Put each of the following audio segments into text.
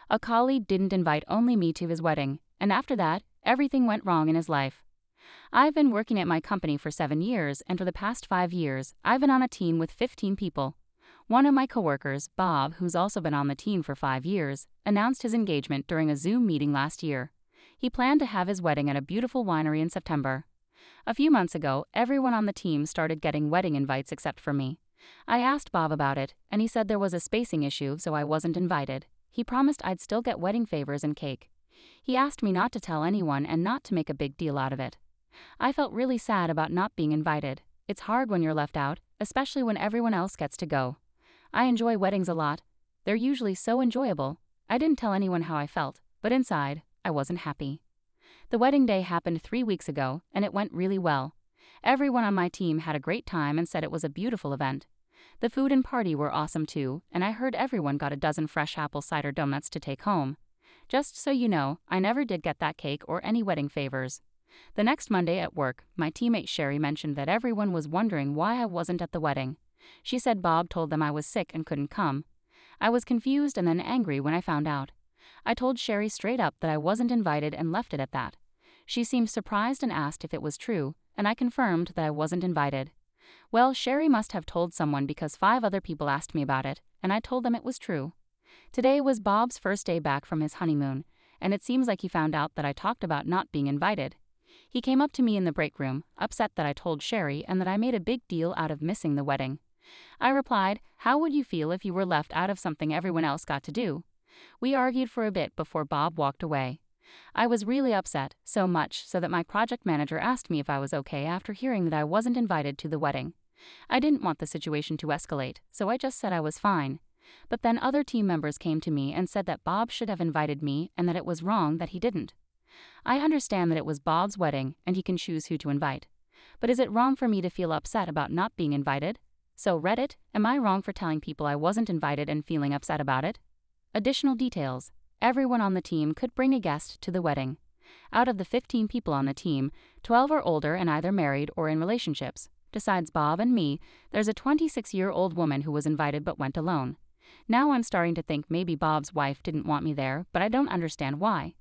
A colleague didn't invite only me to his wedding, and after that, everything went wrong in his life. I've been working at my company for 7 years, and for the past 5 years, I've been on a team with 15 people. One of my coworkers, Bob, who's also been on the team for 5 years, announced his engagement during a Zoom meeting last year. He planned to have his wedding at a beautiful winery in September. A few months ago, everyone on the team started getting wedding invites except for me. I asked Bob about it, and he said there was a spacing issue, so I wasn't invited. He promised I'd still get wedding favors and cake. He asked me not to tell anyone and not to make a big deal out of it. I felt really sad about not being invited. It's hard when you're left out, especially when everyone else gets to go. I enjoy weddings a lot. They're usually so enjoyable. I didn't tell anyone how I felt, but inside, I wasn't happy. The wedding day happened 3 weeks ago, and it went really well. Everyone on my team had a great time and said it was a beautiful event. The food and party were awesome too, and I heard everyone got a dozen fresh apple cider donuts to take home. Just so you know, I never did get that cake or any wedding favors. The next Monday at work, my teammate Sherry mentioned that everyone was wondering why I wasn't at the wedding. She said Bob told them I was sick and couldn't come. I was confused and then angry when I found out. I told Sherry straight up that I wasn't invited and left it at that. She seemed surprised and asked if it was true, and I confirmed that I wasn't invited. Well, Sherry must have told someone because 5 other people asked me about it, and I told them it was true. Today was Bob's first day back from his honeymoon, and it seems like he found out that I talked about not being invited. He came up to me in the break room, upset that I told Sherry and that I made a big deal out of missing the wedding. I replied, "How would you feel if you were left out of something everyone else got to do?" We argued for a bit before Bob walked away. I was really upset, so much so that my project manager asked me if I was okay after hearing that I wasn't invited to the wedding. I didn't want the situation to escalate, so I just said I was fine. But then other team members came to me and said that Bob should have invited me and that it was wrong that he didn't. I understand that it was Bob's wedding and he can choose who to invite. But is it wrong for me to feel upset about not being invited? So Reddit, am I wrong for telling people I wasn't invited and feeling upset about it? Additional details. Everyone on the team could bring a guest to the wedding. Out of the 15 people on the team, 12 are older and either married or in relationships. Besides Bob and me, there's a 26-year-old woman who was invited but went alone. Now I'm starting to think maybe Bob's wife didn't want me there, but I don't understand why.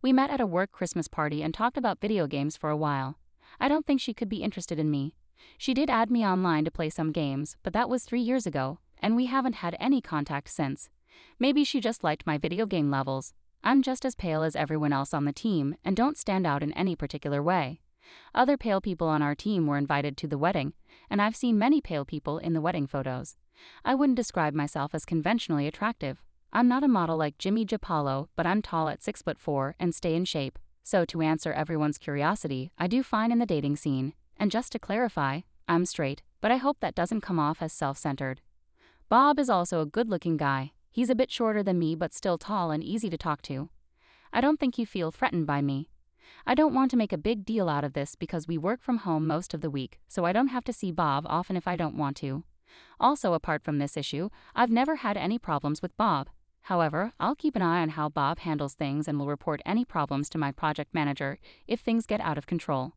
We met at a work Christmas party and talked about video games for a while. I don't think she could be interested in me. She did add me online to play some games, but that was 3 years ago, and we haven't had any contact since. Maybe she just liked my video game levels. I'm just as pale as everyone else on the team and don't stand out in any particular way. Other pale people on our team were invited to the wedding, and I've seen many pale people in the wedding photos. I wouldn't describe myself as conventionally attractive. I'm not a model like Jimmy Gipalo, but I'm tall at 6'4" and stay in shape. So to answer everyone's curiosity, I do fine in the dating scene. And just to clarify, I'm straight, but I hope that doesn't come off as self-centered. Bob is also a good-looking guy. He's a bit shorter than me but still tall and easy to talk to. I don't think you feel threatened by me. I don't want to make a big deal out of this because we work from home most of the week, so I don't have to see Bob often if I don't want to. Also, apart from this issue, I've never had any problems with Bob. However, I'll keep an eye on how Bob handles things and will report any problems to my project manager if things get out of control.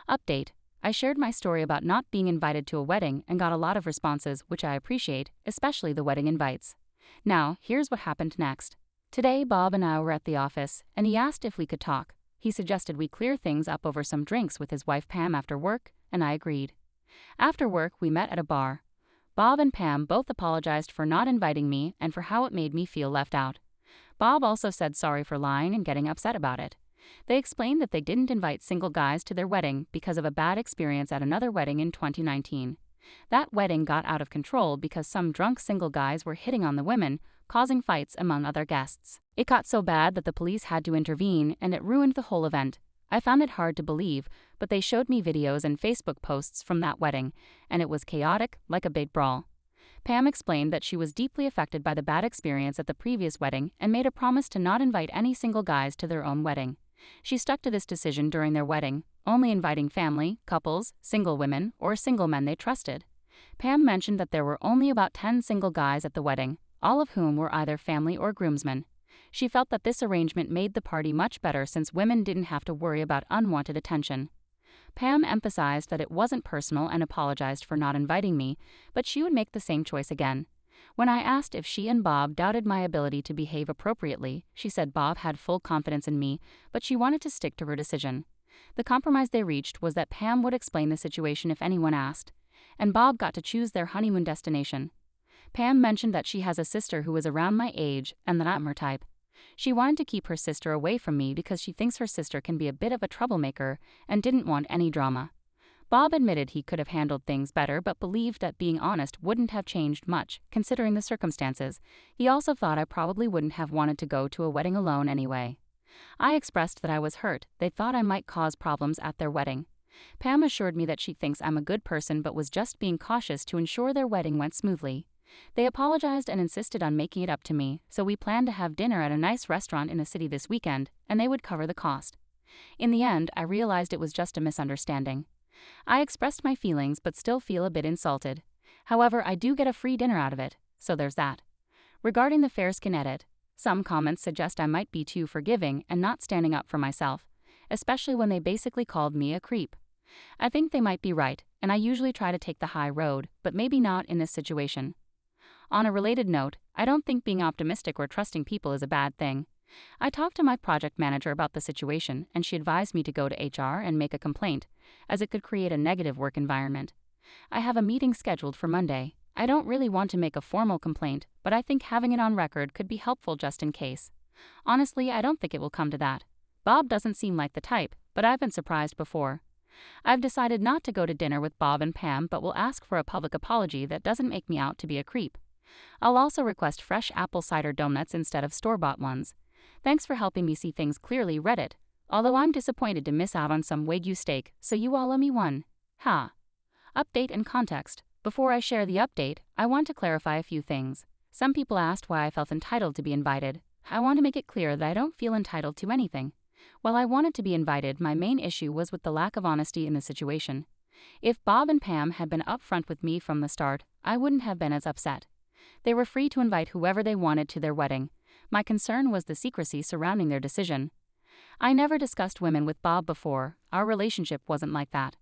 Update. I shared my story about not being invited to a wedding and got a lot of responses, which I appreciate, especially the wedding invites. Now, here's what happened next. Today, Bob and I were at the office, and he asked if we could talk. He suggested we clear things up over some drinks with his wife Pam after work, and I agreed. After work, we met at a bar. Bob and Pam both apologized for not inviting me and for how it made me feel left out. Bob also said sorry for lying and getting upset about it. They explained that they didn't invite single guys to their wedding because of a bad experience at another wedding in 2019. That wedding got out of control because some drunk single guys were hitting on the women, causing fights among other guests. It got so bad that the police had to intervene and it ruined the whole event. I found it hard to believe, but they showed me videos and Facebook posts from that wedding, and it was chaotic, like a big brawl. Pam explained that she was deeply affected by the bad experience at the previous wedding and made a promise to not invite any single guys to their own wedding. She stuck to this decision during their wedding, only inviting family, couples, single women, or single men they trusted. Pam mentioned that there were only about 10 single guys at the wedding, all of whom were either family or groomsmen. She felt that this arrangement made the party much better since women didn't have to worry about unwanted attention. Pam emphasized that it wasn't personal and apologized for not inviting me, but she would make the same choice again. When I asked if she and Bob doubted my ability to behave appropriately, she said Bob had full confidence in me, but she wanted to stick to her decision. The compromise they reached was that Pam would explain the situation if anyone asked, and Bob got to choose their honeymoon destination. Pam mentioned that she has a sister who is around my age and that I'm her type. She wanted to keep her sister away from me because she thinks her sister can be a bit of a troublemaker and didn't want any drama. Bob admitted he could have handled things better but believed that being honest wouldn't have changed much, considering the circumstances. He also thought I probably wouldn't have wanted to go to a wedding alone anyway. I expressed that I was hurt. They thought I might cause problems at their wedding. Pam assured me that she thinks I'm a good person but was just being cautious to ensure their wedding went smoothly. They apologized and insisted on making it up to me, so we planned to have dinner at a nice restaurant in the city this weekend, and they would cover the cost. In the end, I realized it was just a misunderstanding. I expressed my feelings but still feel a bit insulted. However, I do get a free dinner out of it, so there's that. Regarding the fair-skin edit, some comments suggest I might be too forgiving and not standing up for myself, especially when they basically called me a creep. I think they might be right, and I usually try to take the high road, but maybe not in this situation. On a related note, I don't think being optimistic or trusting people is a bad thing. I talked to my project manager about the situation, and she advised me to go to HR and make a complaint, as it could create a negative work environment. I have a meeting scheduled for Monday. I don't really want to make a formal complaint, but I think having it on record could be helpful just in case. Honestly, I don't think it will come to that. Bob doesn't seem like the type, but I've been surprised before. I've decided not to go to dinner with Bob and Pam, but will ask for a public apology that doesn't make me out to be a creep. I'll also request fresh apple cider donuts instead of store-bought ones. Thanks for helping me see things clearly, Reddit. Although I'm disappointed to miss out on some Wagyu steak, so you all owe me one. Ha. Update and context. Before I share the update, I want to clarify a few things. Some people asked why I felt entitled to be invited. I want to make it clear that I don't feel entitled to anything. While I wanted to be invited, my main issue was with the lack of honesty in the situation. If Bob and Pam had been upfront with me from the start, I wouldn't have been as upset. They were free to invite whoever they wanted to their wedding. My concern was the secrecy surrounding their decision. I never discussed women with Bob before. Our relationship wasn't like that.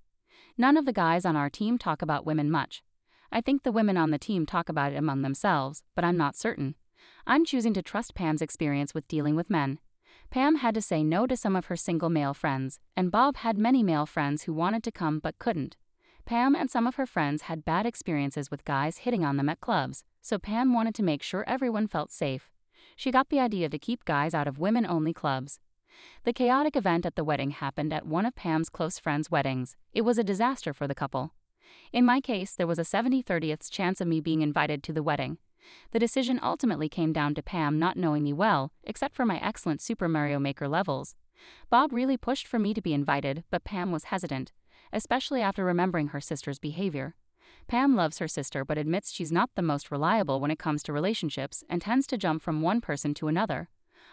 None of the guys on our team talk about women much. I think the women on the team talk about it among themselves, but I'm not certain. I'm choosing to trust Pam's experience with dealing with men. Pam had to say no to some of her single male friends, and Bob had many male friends who wanted to come but couldn't. Pam and some of her friends had bad experiences with guys hitting on them at clubs, so Pam wanted to make sure everyone felt safe. She got the idea to keep guys out of women-only clubs. The chaotic event at the wedding happened at one of Pam's close friends' weddings. It was a disaster for the couple. In my case, there was a 70/30th chance of me being invited to the wedding. The decision ultimately came down to Pam not knowing me well, except for my excellent Super Mario Maker levels. Bob really pushed for me to be invited, but Pam was hesitant, especially after remembering her sister's behavior. Pam loves her sister but admits she's not the most reliable when it comes to relationships and tends to jump from one person to another.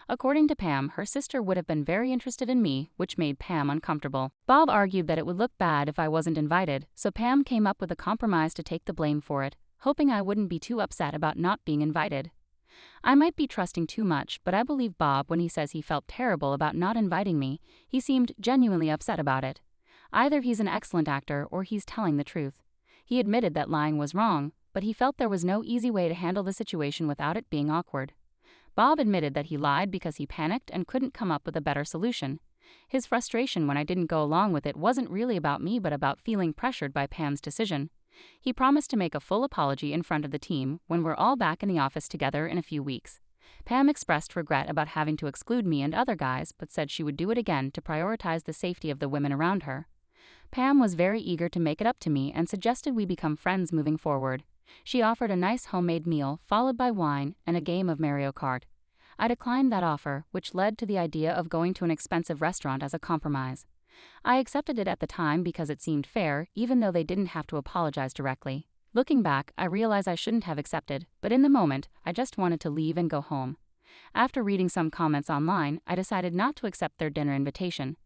According to Pam, her sister would have been very interested in me, which made Pam uncomfortable. Bob argued that it would look bad if I wasn't invited, so Pam came up with a compromise to take the blame for it, hoping I wouldn't be too upset about not being invited. I might be trusting too much, but I believe Bob when he says he felt terrible about not inviting me. He seemed genuinely upset about it. Either he's an excellent actor or he's telling the truth. He admitted that lying was wrong, but he felt there was no easy way to handle the situation without it being awkward. Bob admitted that he lied because he panicked and couldn't come up with a better solution. His frustration when I didn't go along with it wasn't really about me but about feeling pressured by Pam's decision. He promised to make a full apology in front of the team when we're all back in the office together in a few weeks. Pam expressed regret about having to exclude me and other guys but said she would do it again to prioritize the safety of the women around her. Pam was very eager to make it up to me and suggested we become friends moving forward. She offered a nice homemade meal, followed by wine and a game of Mario Kart. I declined that offer, which led to the idea of going to an expensive restaurant as a compromise. I accepted it at the time because it seemed fair, even though they didn't have to apologize directly. Looking back, I realize I shouldn't have accepted, but in the moment, I just wanted to leave and go home. After reading some comments online, I decided not to accept their dinner invitation.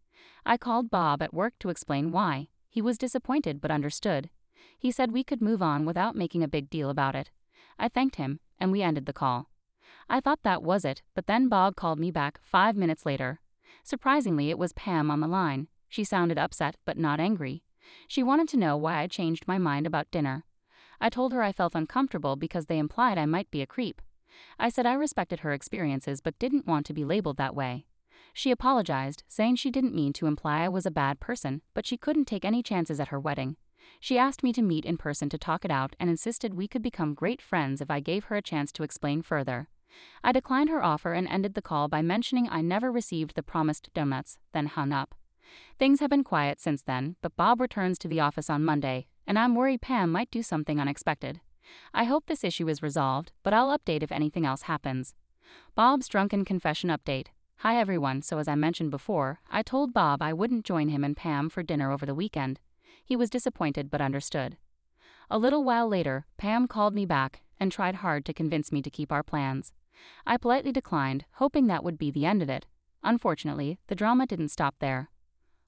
I called Bob at work to explain why. He was disappointed but understood. He said we could move on without making a big deal about it. I thanked him, and we ended the call. I thought that was it, but then Bob called me back 5 minutes later. Surprisingly, it was Pam on the line. She sounded upset but not angry. She wanted to know why I changed my mind about dinner. I told her I felt uncomfortable because they implied I might be a creep. I said I respected her experiences but didn't want to be labeled that way. She apologized, saying she didn't mean to imply I was a bad person, but she couldn't take any chances at her wedding. She asked me to meet in person to talk it out and insisted we could become great friends if I gave her a chance to explain further. I declined her offer and ended the call by mentioning I never received the promised donuts, then hung up. Things have been quiet since then, but Bob returns to the office on Monday, and I'm worried Pam might do something unexpected. I hope this issue is resolved, but I'll update if anything else happens. Bob's drunken confession update. Hi everyone, so as I mentioned before, I told Bob I wouldn't join him and Pam for dinner over the weekend. He was disappointed but understood. A little while later, Pam called me back and tried hard to convince me to keep our plans. I politely declined, hoping that would be the end of it. Unfortunately, the drama didn't stop there.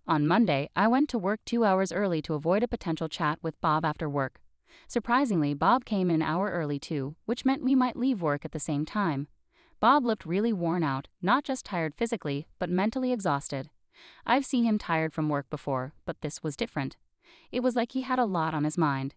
On Monday, I went to work 2 hours early to avoid a potential chat with Bob after work. Surprisingly, Bob came an hour early too, which meant we might leave work at the same time. Bob looked really worn out, not just tired physically, but mentally exhausted. I've seen him tired from work before, but this was different. It was like he had a lot on his mind.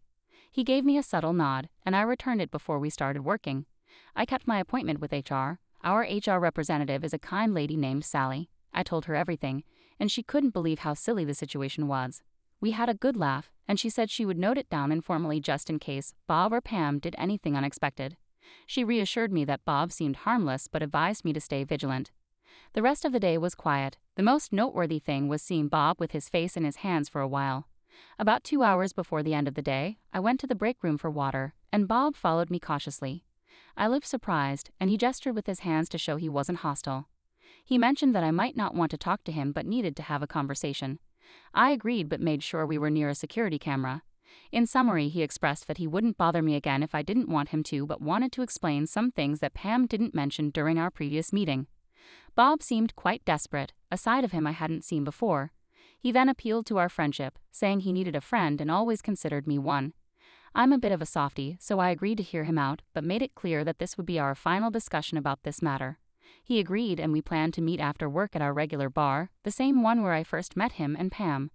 He gave me a subtle nod, and I returned it before we started working. I kept my appointment with HR. Our HR representative is a kind lady named Sally. I told her everything, and she couldn't believe how silly the situation was. We had a good laugh, and she said she would note it down informally just in case Bob or Pam did anything unexpected. She reassured me that Bob seemed harmless but advised me to stay vigilant. The rest of the day was quiet. The most noteworthy thing was seeing Bob with his face in his hands for a while. About 2 hours before the end of the day, I went to the break room for water, and Bob followed me cautiously. I looked surprised, and he gestured with his hands to show he wasn't hostile. He mentioned that I might not want to talk to him but needed to have a conversation. I agreed but made sure we were near a security camera. In summary, he expressed that he wouldn't bother me again if I didn't want him to but wanted to explain some things that Pam didn't mention during our previous meeting. Bob seemed quite desperate, a side of him I hadn't seen before. He then appealed to our friendship, saying he needed a friend and always considered me one. I'm a bit of a softie, so I agreed to hear him out, but made it clear that this would be our final discussion about this matter. He agreed and we planned to meet after work at our regular bar, the same one where I first met him and Pam.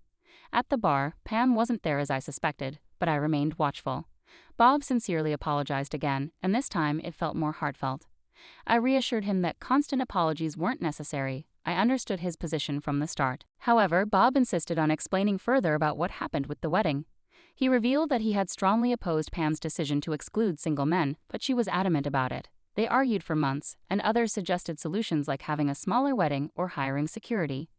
At the bar, Pam wasn't there as I suspected, but I remained watchful. Bob sincerely apologized again, and this time it felt more heartfelt. I reassured him that constant apologies weren't necessary. I understood his position from the start. However, Bob insisted on explaining further about what happened with the wedding. He revealed that he had strongly opposed Pam's decision to exclude single men, but she was adamant about it. They argued for months, and others suggested solutions like having a smaller wedding or hiring security.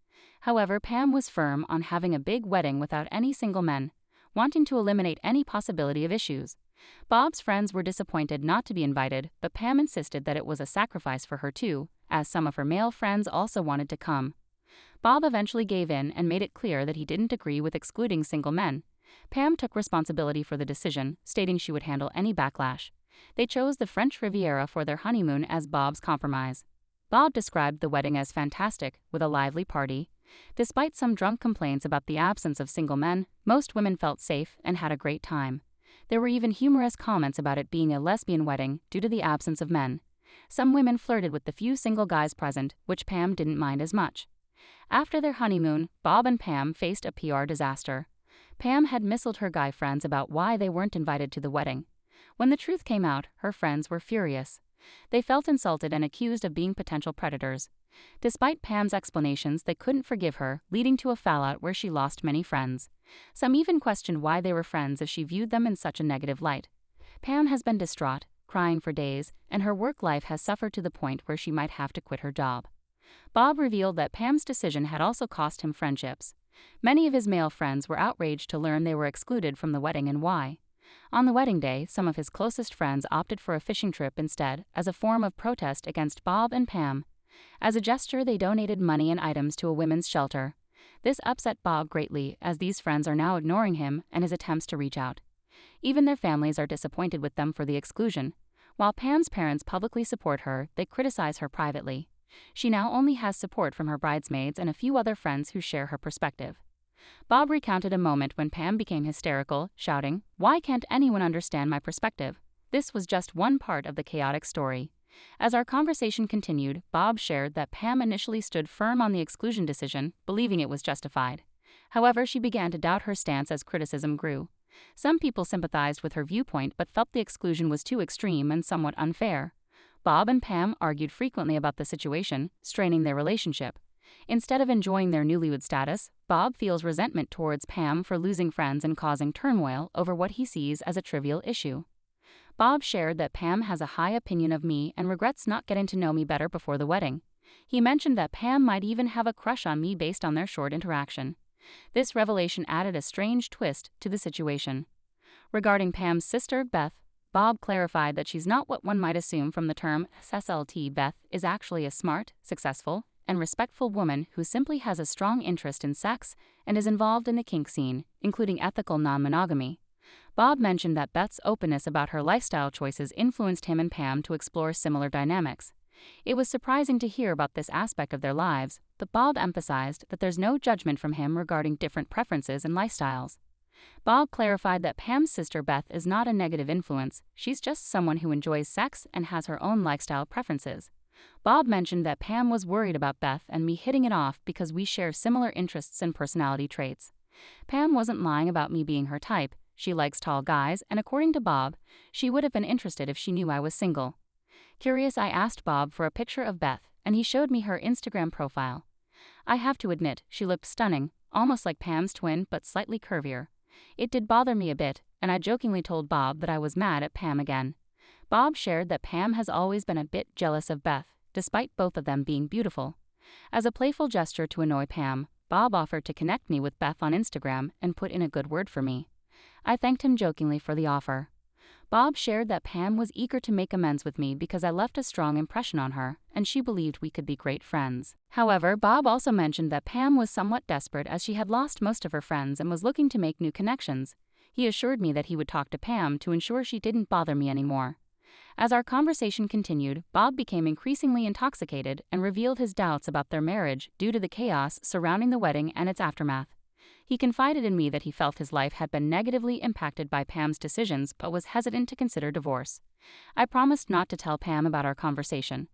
However, Pam was firm on having a big wedding without any single men, wanting to eliminate any possibility of issues. Bob's friends were disappointed not to be invited, but Pam insisted that it was a sacrifice for her too, as some of her male friends also wanted to come. Bob eventually gave in and made it clear that he didn't agree with excluding single men. Pam took responsibility for the decision, stating she would handle any backlash. They chose the French Riviera for their honeymoon as Bob's compromise. Bob described the wedding as fantastic, with a lively party. Despite some drunk complaints about the absence of single men, most women felt safe and had a great time. There were even humorous comments about it being a lesbian wedding due to the absence of men. Some women flirted with the few single guys present, which Pam didn't mind as much. After their honeymoon, Bob and Pam faced a PR disaster. Pam had misled her guy friends about why they weren't invited to the wedding. When the truth came out, her friends were furious. They felt insulted and accused of being potential predators. Despite Pam's explanations, they couldn't forgive her, leading to a fallout where she lost many friends. Some even questioned why they were friends if she viewed them in such a negative light. Pam has been distraught, crying for days, and her work life has suffered to the point where she might have to quit her job. Bob revealed that Pam's decision had also cost him friendships. Many of his male friends were outraged to learn they were excluded from the wedding and why. On the wedding day, some of his closest friends opted for a fishing trip instead, as a form of protest against Bob and Pam. As a gesture, they donated money and items to a women's shelter. This upset Bob greatly, as these friends are now ignoring him and his attempts to reach out. Even their families are disappointed with them for the exclusion. While Pam's parents publicly support her, they criticize her privately. She now only has support from her bridesmaids and a few other friends who share her perspective. Bob recounted a moment when Pam became hysterical, shouting, "Why can't anyone understand my perspective?" This was just one part of the chaotic story. As our conversation continued, Bob shared that Pam initially stood firm on the exclusion decision, believing it was justified. However, she began to doubt her stance as criticism grew. Some people sympathized with her viewpoint but felt the exclusion was too extreme and somewhat unfair. Bob and Pam argued frequently about the situation, straining their relationship. Instead of enjoying their newlywed status, Bob feels resentment towards Pam for losing friends and causing turmoil over what he sees as a trivial issue. Bob shared that Pam has a high opinion of me and regrets not getting to know me better before the wedding. He mentioned that Pam might even have a crush on me based on their short interaction. This revelation added a strange twist to the situation. Regarding Pam's sister, Beth, Bob clarified that she's not what one might assume from the term SLT. Beth is actually a smart, successful, and respectful woman who simply has a strong interest in sex and is involved in the kink scene, including ethical non-monogamy. Bob mentioned that Beth's openness about her lifestyle choices influenced him and Pam to explore similar dynamics. It was surprising to hear about this aspect of their lives, but Bob emphasized that there's no judgment from him regarding different preferences and lifestyles. Bob clarified that Pam's sister Beth is not a negative influence, she's just someone who enjoys sex and has her own lifestyle preferences. Bob mentioned that Pam was worried about Beth and me hitting it off because we share similar interests and personality traits. Pam wasn't lying about me being her type. She likes tall guys, and according to Bob, she would have been interested if she knew I was single. Curious, I asked Bob for a picture of Beth, and he showed me her Instagram profile. I have to admit, she looked stunning, almost like Pam's twin but slightly curvier. It did bother me a bit, and I jokingly told Bob that I was mad at Pam again. Bob shared that Pam has always been a bit jealous of Beth, despite both of them being beautiful. As a playful gesture to annoy Pam, Bob offered to connect me with Beth on Instagram and put in a good word for me. I thanked him jokingly for the offer. Bob shared that Pam was eager to make amends with me because I left a strong impression on her, and she believed we could be great friends. However, Bob also mentioned that Pam was somewhat desperate as she had lost most of her friends and was looking to make new connections. He assured me that he would talk to Pam to ensure she didn't bother me anymore. As our conversation continued, Bob became increasingly intoxicated and revealed his doubts about their marriage due to the chaos surrounding the wedding and its aftermath. He confided in me that he felt his life had been negatively impacted by Pam's decisions but was hesitant to consider divorce. I promised not to tell Pam about our conversation.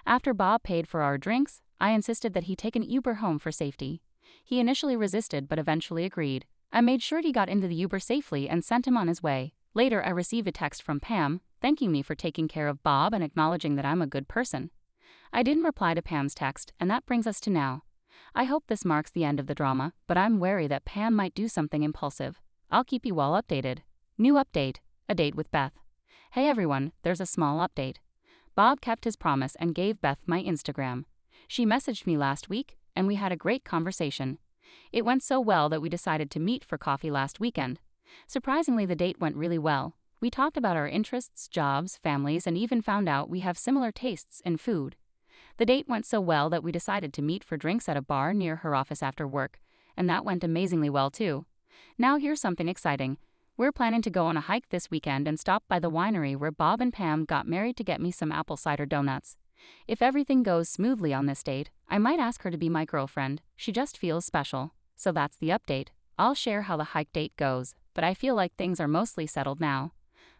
After Bob paid for our drinks, I insisted that he take an Uber home for safety. He initially resisted but eventually agreed. I made sure he got into the Uber safely and sent him on his way. Later, I received a text from Pam, thanking me for taking care of Bob and acknowledging that I'm a good person. I didn't reply to Pam's text, and that brings us to now. I hope this marks the end of the drama, but I'm wary that Pam might do something impulsive. I'll keep you all updated. New update: a date with Beth. Hey everyone, there's a small update. Bob kept his promise and gave Beth my Instagram. She messaged me last week, and we had a great conversation. It went so well that we decided to meet for coffee last weekend. Surprisingly, the date went really well. We talked about our interests, jobs, families, and even found out we have similar tastes in food. The date went so well that we decided to meet for drinks at a bar near her office after work, and that went amazingly well too. Now here's something exciting. We're planning to go on a hike this weekend and stop by the winery where Bob and Pam got married to get me some apple cider donuts. If everything goes smoothly on this date, I might ask her to be my girlfriend. She just feels special. So that's the update. I'll share how the hike date goes, but I feel like things are mostly settled now.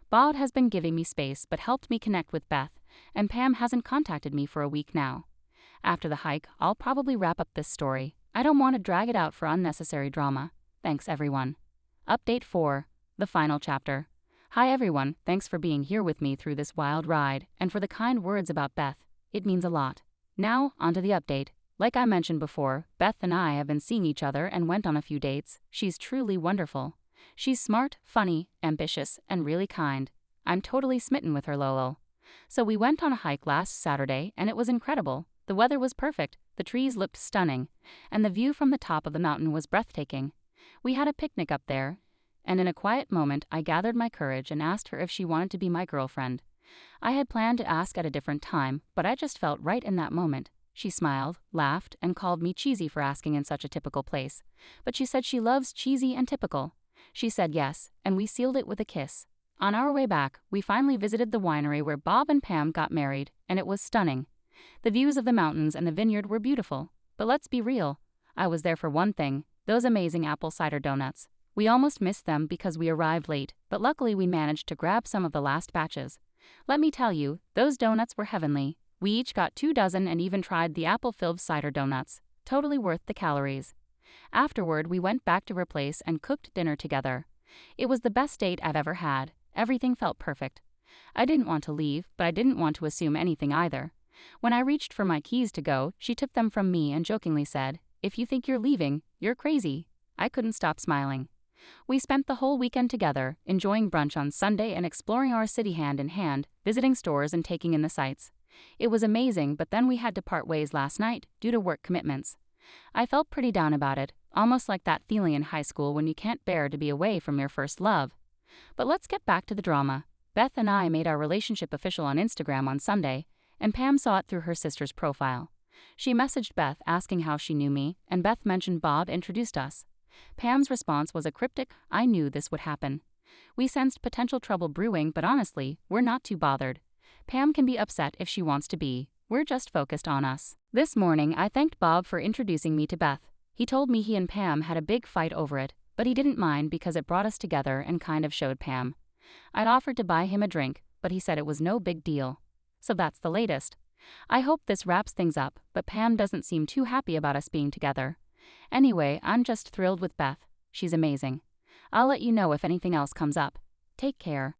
Bob has been giving me space but helped me connect with Beth, and Pam hasn't contacted me for a week now. After the hike, I'll probably wrap up this story. I don't want to drag it out for unnecessary drama. Thanks everyone. Update 4. The final chapter. Hi everyone, thanks for being here with me through this wild ride, and for the kind words about Beth. It means a lot. Now, onto the update. Like I mentioned before, Beth and I have been seeing each other and went on a few dates. She's truly wonderful. She's smart, funny, ambitious, and really kind. I'm totally smitten with her, Lolo. So we went on a hike last Saturday, and it was incredible. The weather was perfect, the trees looked stunning, and the view from the top of the mountain was breathtaking. We had a picnic up there, and in a quiet moment I gathered my courage and asked her if she wanted to be my girlfriend. I had planned to ask at a different time, but I just felt right in that moment. She smiled, laughed, and called me cheesy for asking in such a typical place. But she said she loves cheesy and typical. She said yes, and we sealed it with a kiss. On our way back, we finally visited the winery where Bob and Pam got married, and it was stunning. The views of the mountains and the vineyard were beautiful. But let's be real. I was there for one thing: those amazing apple cider donuts. We almost missed them because we arrived late, but luckily we managed to grab some of the last batches. Let me tell you, those donuts were heavenly. We each got 2 dozen and even tried the apple-filled cider donuts. Totally worth the calories. Afterward, we went back to her place and cooked dinner together. It was the best date I've ever had. Everything felt perfect. I didn't want to leave, but I didn't want to assume anything either. When I reached for my keys to go, she took them from me and jokingly said, "If you think you're leaving, you're crazy." I couldn't stop smiling. We spent the whole weekend together, enjoying brunch on Sunday and exploring our city hand in hand, visiting stores and taking in the sights. It was amazing, but then we had to part ways last night due to work commitments. I felt pretty down about it, almost like that feeling in high school when you can't bear to be away from your first love. But let's get back to the drama. Beth and I made our relationship official on Instagram on Sunday, and Pam saw it through her sister's profile. She messaged Beth asking how she knew me, and Beth mentioned Bob introduced us. Pam's response was a cryptic, "I knew this would happen." We sensed potential trouble brewing, but honestly, we're not too bothered. Pam can be upset if she wants to be. We're just focused on us. This morning, I thanked Bob for introducing me to Beth. He told me he and Pam had a big fight over it, but he didn't mind because it brought us together and kind of showed Pam. I'd offered to buy him a drink, but he said it was no big deal. So that's the latest. I hope this wraps things up, but Pam doesn't seem too happy about us being together. Anyway, I'm just thrilled with Beth. She's amazing. I'll let you know if anything else comes up. Take care.